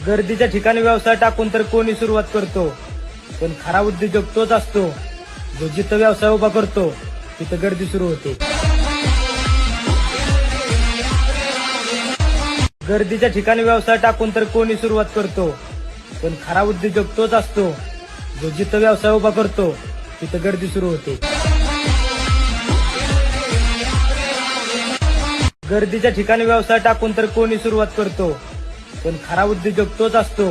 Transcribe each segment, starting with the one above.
गर्दीच्या ठिकाणी व्यवसाय टाकून तर कोणी सुरुवात करतो, पण खरा उद्योजक तोच असतो जो जिथं व्यवसाय उभा करतो तिथं गर्दी सुरू होते. गर्दीच्या ठिकाणी व्यवसाय टाकून तर कोणी सुरुवात करतो, पण खरा उद्योजक तोच असतो जो जिथं व्यवसाय उभा करतो तिथं गर्दी सुरू होते. गर्दीच्या ठिकाणी व्यवसाय टाकून तर कोणी सुरुवात करतो, पण खरा उद्योजक तोच असतो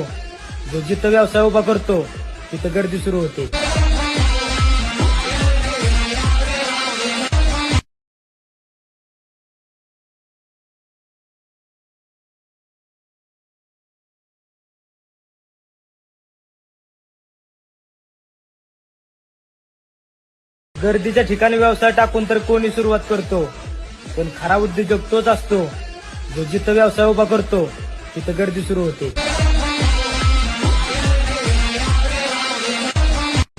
जो जिथं व्यवसाय उभा करतो तिथं गर्दी सुरू होते. गर्दीच्या ठिकाणी व्यवसाय टाकून तर कोणी सुरुवात करतो, पण खरा उद्योजक तोच असतो जो जिथं व्यवसाय उभा करतो तिथं गर्दी सुरू होते.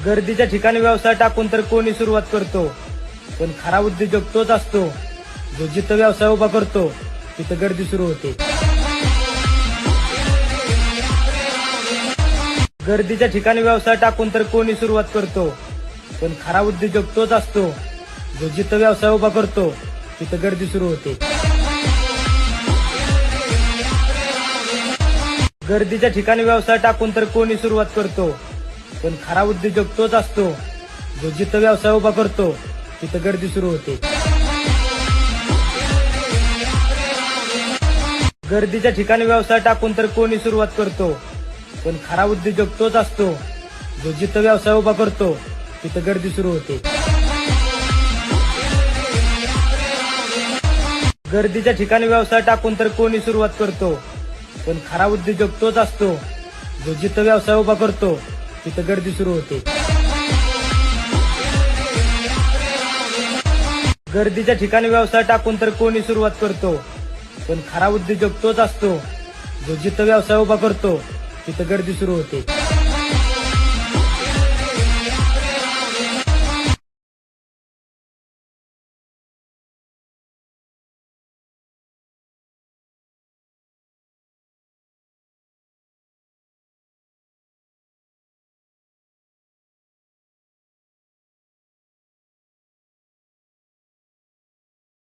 गर्दीच्या ठिकाणी व्यवसाय टाकून तर कोणी सुरुवात करतो, पण खरा उद्योजक तोच असतो जो जिथं व्यवसाय उभा करतो तिथं गर्दी सुरू होते. गर्दीच्या ठिकाणी व्यवसाय टाकून तर कोणी सुरुवात करतो, पण खरा उद्योजक तोच असतो जो जिथं व्यवसाय उभा करतो तिथं गर्दी सुरू होते. गर्दीच्या ठिकाणी व्यवसाय टाकून तर कोणी सुरुवात करतो, पण खरा उद्योजक तोच असतो जो जिथं व्यवसाय उभा करतो तिथं गर्दी सुरू होते. गर्दीच्या ठिकाणी व्यवसाय टाकून तर कोणी सुरुवात करतो, पण खरा उद्योजक तोच असतो जो जिथं व्यवसाय उभा करतो तिथं गर्दी सुरू होते. गर्दीच्या ठिकाणी व्यवसाय टाकून तर कोणी सुरुवात करतो, पण खरा उद्योजक तोच असतो जो जिथं व्यवसाय उभा करतो तिथं गर्दी सुरू होते. गर्दीच्या ठिकाणी व्यवसाय टाकून तर कोणी सुरुवात करतो, पण खरा उद्योजक तोच असतो जो जिथं व्यवसाय उभा करतो तिथं गर्दी सुरू होते.